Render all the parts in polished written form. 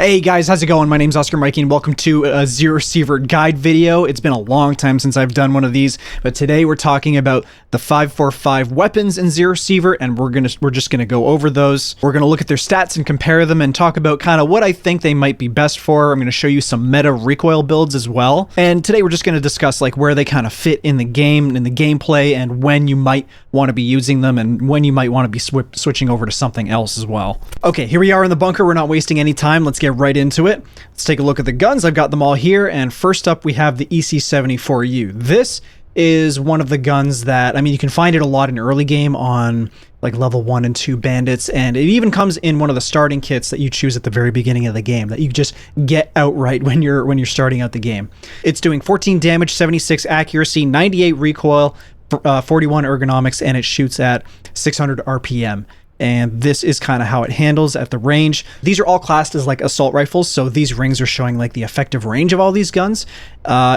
Hey guys, how's it going? My name's Mikey and welcome to a Sievert guide video. It's been a long time since I've done one of these, but today we're talking about the 545 weapons in Sievert, and we're just gonna go over those. We're gonna look at their stats and compare them and talk about kind of what I think they might be best for. I'm gonna show you some meta recoil builds as well. And today we're just gonna discuss like where they kind of fit in the game, in the gameplay, and when you might want to be using them and when you might want to be switching over to something else as well. Okay, here we are in the bunker. We're not wasting any time. Let's get right into it. Let's take a look at the guns. I've got them all here, and first up we have the EC74U. This is one of the guns that, I mean, you can find it a lot in early game on like level 1 and 2 bandits, and it even comes in one of the starting kits that you choose at the very beginning of the game that you just get outright when you're starting out the game. It's doing 14 damage, 76 accuracy, 98 recoil, 41 ergonomics, and it shoots at 600 RPM. And this is kind of how it handles at the range. These are all classed as like assault rifles, so these rings are showing like the effective range of all these guns.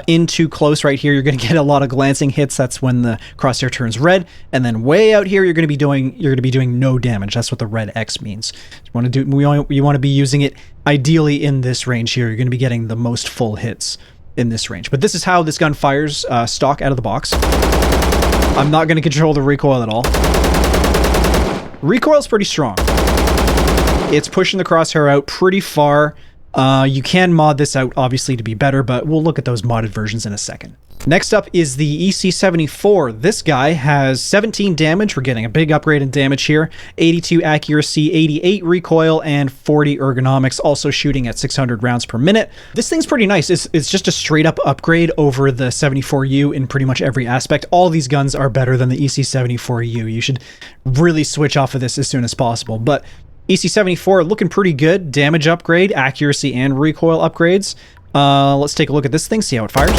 In too close right here, you're going to get a lot of glancing hits. That's when the crosshair turns red, and then way out here, you're going to be doing no damage. That's what the red X means. You want to be using it ideally in this range here. You're going to be getting the most full hits in this range. But this is how this gun fires stock out of the box. I'm not going to control the recoil at all. Recoil's pretty strong. It's pushing the crosshair out pretty far. You can mod this out, obviously, to be better, but we'll look at those modded versions in a second. Next up is the EC74. This guy has 17 damage. We're getting a big upgrade in damage here. 82 accuracy, 88 recoil, and 40 ergonomics, also shooting at 600 rounds per minute. This thing's pretty nice. It's just a straight up upgrade over the 74U in pretty much every aspect. All these guns are better than the EC74U. You should really switch off of this as soon as possible. But EC74 looking pretty good. Damage upgrade, accuracy, and recoil upgrades. Let's take a look at this thing, see how it fires.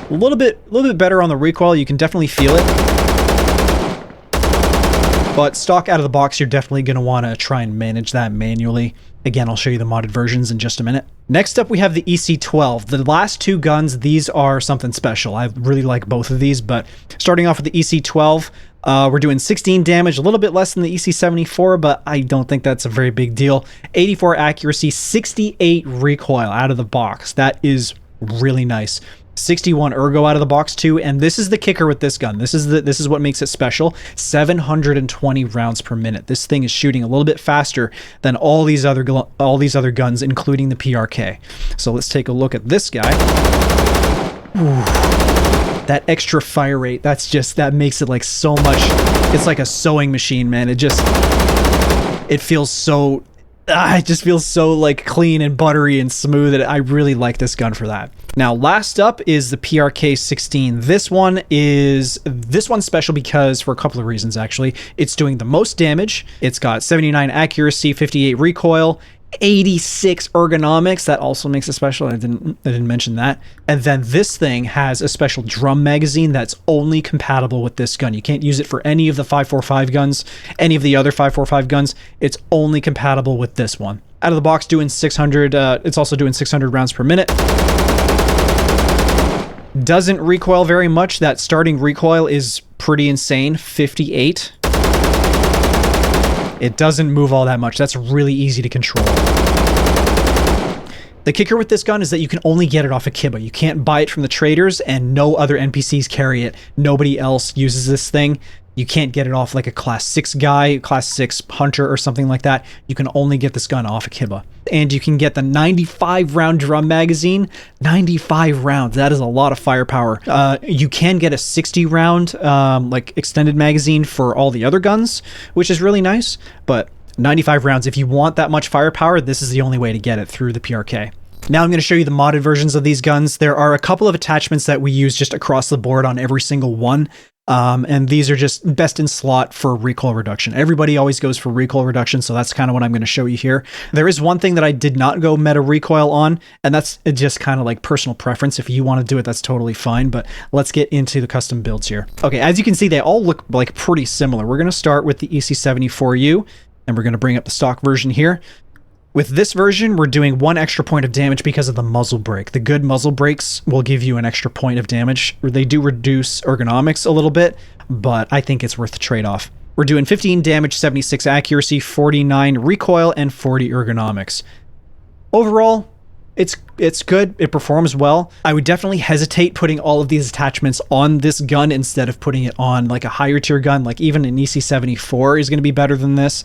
A little bit better on the recoil. You can definitely feel it. But stock out of the box, you're definitely going to want to try and manage that manually. Again, I'll show you the modded versions in just a minute. Next up, we have the EC12. The last two guns, these are something special. I really like both of these, but starting off with the EC12, we're doing 16 damage, a little bit less than the EC74, but I don't think that's a very big deal. 84 accuracy, 68 recoil out of the box. That is really nice. 61 ergo out of the box too, and this is the kicker with this gun. This is what makes it special. 720 rounds per minute. This thing is shooting a little bit faster than all these other guns, including the PRK. So let's take a look at this guy. Ooh. That extra fire rate, that makes it like so much. It's like a sewing machine, man. It feels so it just feels so like clean and buttery and smooth, and I really like this gun for that. Now, last up is the PRK-16. This one's special because for a couple of reasons, actually. It's doing the most damage. It's got 79 accuracy, 58 recoil, 86 ergonomics. That also makes it special. I didn't mention that. And then this thing has a special drum magazine that's only compatible with this gun. You can't use it for any of the 545 guns, any of the other 545 guns. It's only compatible with this one. Out of the box, doing 600. It's also doing 600 rounds per minute. Doesn't recoil very much. That starting recoil is pretty insane, 58. It doesn't move all that much. That's really easy to control. The kicker with this gun is that you can only get it off of ⴍᴏ. You can't buy it from the traders, and no other NPCs carry it. Nobody else uses this thing. You can't get it off like a class 6 guy, class 6 hunter or something like that. You can only get this gun off of ⴍᴏ. And you can get the 95 round drum magazine. 95 rounds. That is a lot of firepower. You can get a 60 round like extended magazine for all the other guns, which is really nice. But 95 rounds, if you want that much firepower, this is the only way to get it, through the PRK. Now I'm going to show you the modded versions of these guns. There are a couple of attachments that we use just across the board on every single one. And these are just best in slot for recoil reduction. Everybody always goes for recoil reduction, so that's kind of what I'm going to show you here. There is one thing that I did not go meta recoil on, and that's just kind of like personal preference. If you want to do it, that's totally fine, but let's get into the custom builds here. Okay, as you can see, they all look like pretty similar. We're going to start with the EC74U, and we're going to bring up the stock version here. With this version, we're doing 1 extra point of damage because of the muzzle brake. The good muzzle brakes will give you an extra point of damage. They do reduce ergonomics a little bit, but I think it's worth the trade-off. We're doing 15 damage, 76 accuracy, 49 recoil, and 40 ergonomics. Overall, it's good. It performs well. I would definitely hesitate putting all of these attachments on this gun instead of putting it on like a higher tier gun. Like even an EC74 is going to be better than this.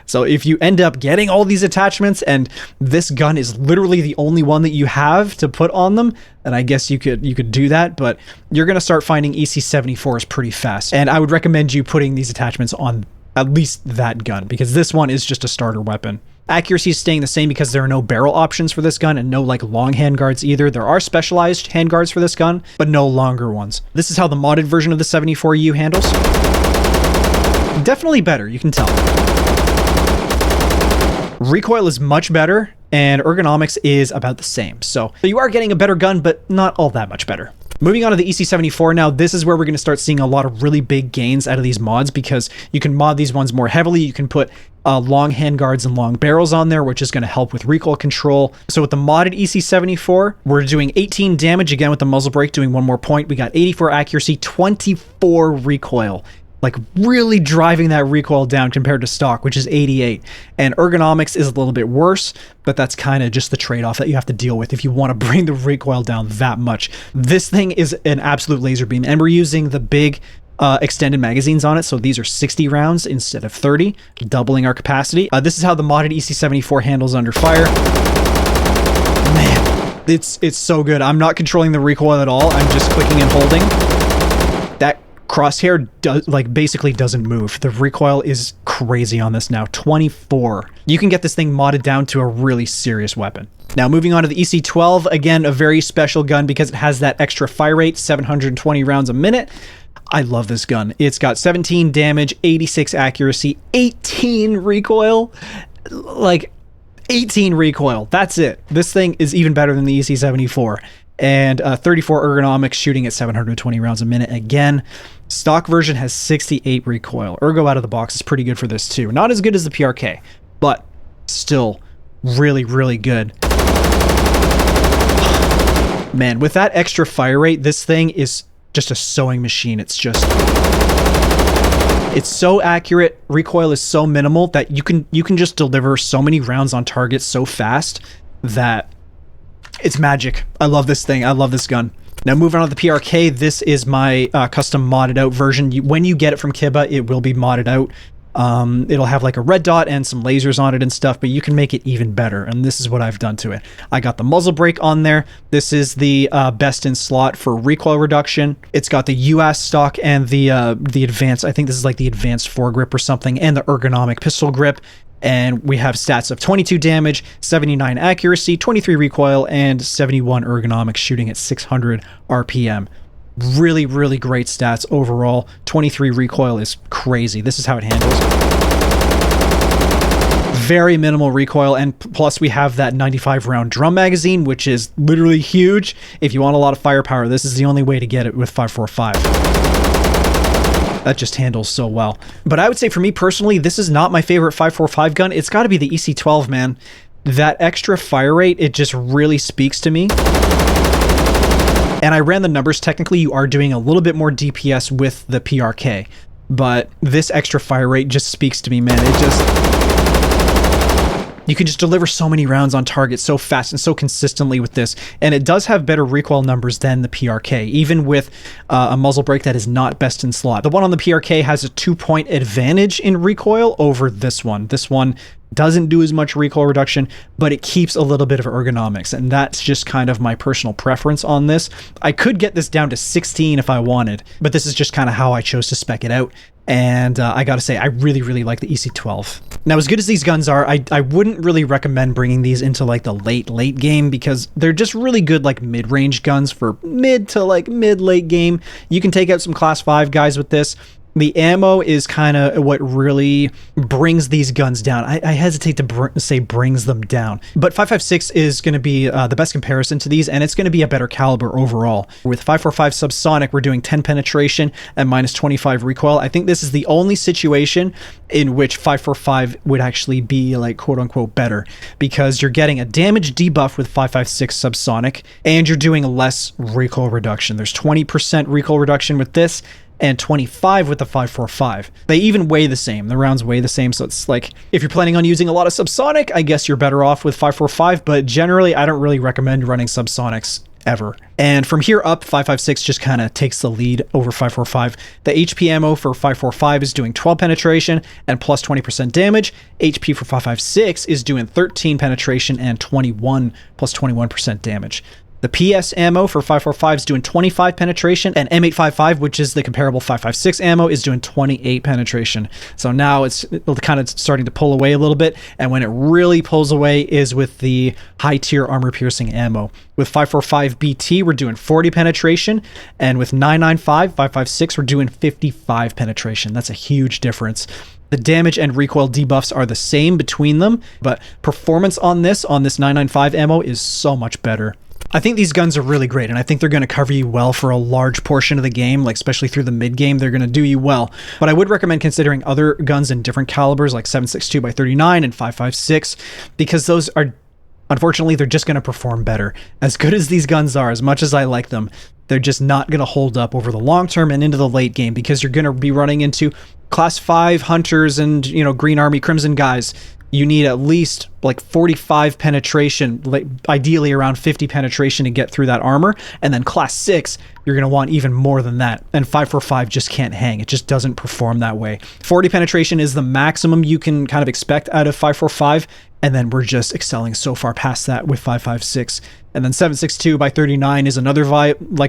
So if you end up getting all these attachments and this gun is literally the only one that you have to put on them, then I guess you could do that, but you're going to start finding EC74s pretty fast. And I would recommend you putting these attachments on at least that gun, because this one is just a starter weapon. Accuracy is staying the same because there are no barrel options for this gun and no like long handguards either. There are specialized handguards for this gun, but no longer ones. This is how the modded version of the 74U handles. Definitely better, you can tell. Recoil is much better, and ergonomics is about the same. So you are getting a better gun, but not all that much better. Moving on to the EC74 now, this is where we're going to start seeing a lot of really big gains out of these mods, because you can mod these ones more heavily. You can put long handguards and long barrels on there, which is going to help with recoil control. So with the modded EC74, we're doing 18 damage, again with the muzzle brake doing 1 more point. We got 84 accuracy, 24 recoil. Like really driving that recoil down compared to stock, which is 88. And ergonomics is a little bit worse, but that's kind of just the trade-off that you have to deal with if you want to bring the recoil down that much. This thing is an absolute laser beam, and we're using the big extended magazines on it, so these are 60 rounds instead of 30, doubling our capacity. This is how the modded EC74 handles under fire. Man, it's so good. I'm not controlling the recoil at all. I'm just clicking and holding. That crosshair basically doesn't move. The recoil is crazy on this now. 24. You can get this thing modded down to a really serious weapon. Now moving on to the EC12, again a very special gun because it has that extra fire rate, 720 rounds a minute. I love this gun. It's got 17 damage, 86 accuracy, 18 recoil. Like 18 recoil. That's it. This thing is even better than the EC74. And 34 ergonomics, shooting at 720 rounds a minute. Again, stock version has 68 recoil. Ergo out of the box is pretty good for this too. Not as good as the PRK, but still really, really good. Man, with that extra fire rate, this thing is just a sewing machine. It's so accurate. Recoil is so minimal that you can just deliver so many rounds on target so fast that it's magic. I love this thing. I love this gun. Now moving on to the PRK, this is my custom modded out version. When you get it from 괊ᴇ, it will be modded out. It'll have like a red dot and some lasers on it and stuff, but you can make it even better, and this is what I've done to it. I got the muzzle brake on there. This is the best in slot for recoil reduction. It's got the US stock and the advanced, I think this is like the advanced foregrip or something, and the ergonomic pistol grip. And we have stats of 22 damage, 79 accuracy, 23 recoil, and 71 ergonomics, shooting at 600 RPM. Really, really great stats overall. 23 recoil is crazy. This is how it handles. Very minimal recoil, and plus we have that 95 round drum magazine, which is literally huge. If you want a lot of firepower, this is the only way to get it with 5.45. That just handles so well. But I would say for me personally, this is not my favorite 5.45 gun. It's got to be the EC12, man. That extra fire rate, it just really speaks to me. And I ran the numbers. Technically, you are doing a little bit more DPS with the PRK, but this extra fire rate just speaks to me, man. It just... You can just deliver so many rounds on target so fast and so consistently with this. And it does have better recoil numbers than the PRK, even with a muzzle brake that is not best in slot. The one on the PRK has a 2-point advantage in recoil over this one. This one doesn't do as much recoil reduction, but it keeps a little bit of ergonomics, and that's just kind of my personal preference on this. I could get this down to 16 if I wanted, but this is just kind of how I chose to spec it out. And I gotta say, I really, really like the EC12. Now, as good as these guns are, I wouldn't really recommend bringing these into like the late game, because they're just really good like mid-range guns for mid to like mid-late game. You can take out some class 5 guys with this. The ammo is kind of what really brings these guns down. I hesitate to say brings them down, but 5.56 is going to be the best comparison to these, and it's going to be a better caliber overall. With 5.45 subsonic, we're doing 10 penetration and minus 25 recoil. I think this is the only situation in which 5.45 would actually be like quote unquote better, because you're getting a damage debuff with 5.56 subsonic, and you're doing less recoil reduction. There's 20% recoil reduction with this, and 25 with the 545. They even weigh the same. The rounds weigh the same, so it's like, if you're planning on using a lot of subsonic, I guess you're better off with 545, but generally I don't really recommend running subsonics ever. And from here up, 556 just kind of takes the lead over 545. The HP ammo for 545 is doing 12 penetration and plus 20% damage. HP for 556 is doing 13 penetration and 21 plus 21% damage. The PS ammo for 545 is doing 25 penetration, and M855, which is the comparable 556 ammo, is doing 28 penetration. So now it's kind of starting to pull away a little bit, and when it really pulls away is with the high tier armor piercing ammo. With 545 BT, we're doing 40 penetration, and with 995, 556, we're doing 55 penetration. That's a huge difference. The damage and recoil debuffs are the same between them, but performance on this 995 ammo is so much better. I think these guns are really great, and I think they're going to cover you well for a large portion of the game, like especially through the mid game, they're going to do you well. But I would recommend considering other guns in different calibers like 7.62x39 and 5.56, because those are, unfortunately, they're just going to perform better. As good as these guns are, as much as I like them, they're just not going to hold up over the long term and into the late game, because you're going to be running into class 5 hunters and, you know, green army crimson guys. You need at least like 45 penetration, like ideally around 50 penetration to get through that armor. And then class 6, you're going to want even more than that. And 545 just can't hang. It just doesn't perform that way. 40 penetration is the maximum you can kind of expect out of 545. And then we're just excelling so far past that with 556. And then 7.62x39 is another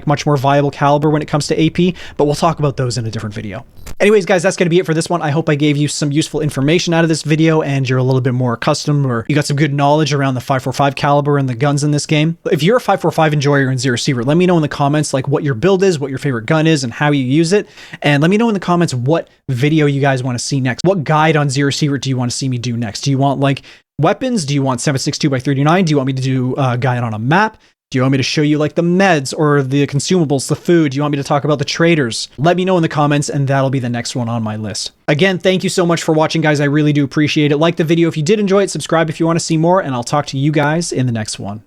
much more viable caliber when it comes to AP, but we'll talk about those in a different video. Anyways, guys, that's going to be it for this one. I hope I gave you some useful information out of this video and you're a little bit more accustomed, or you got some good knowledge around the 545 caliber and the guns in this game. If you're a 545 enjoyer in Zero Sievert, let me know in the comments like what your build is, what your favorite gun is, and how you use it. And let me know in the comments what video you guys want to see next. What guide on Zero Sievert do you want to see me do next? Do you want like weapons? Do you want 7.62x39? Do you want me to do a guide on a map? Do you want me to show you like the meds or the consumables, the food? Do you want me to talk about the traders? Let me know in the comments and that'll be the next one on my list. Again, thank you so much for watching, guys. I really do appreciate it. Like the video if you did enjoy it, subscribe if you want to see more, and I'll talk to you guys in the next one.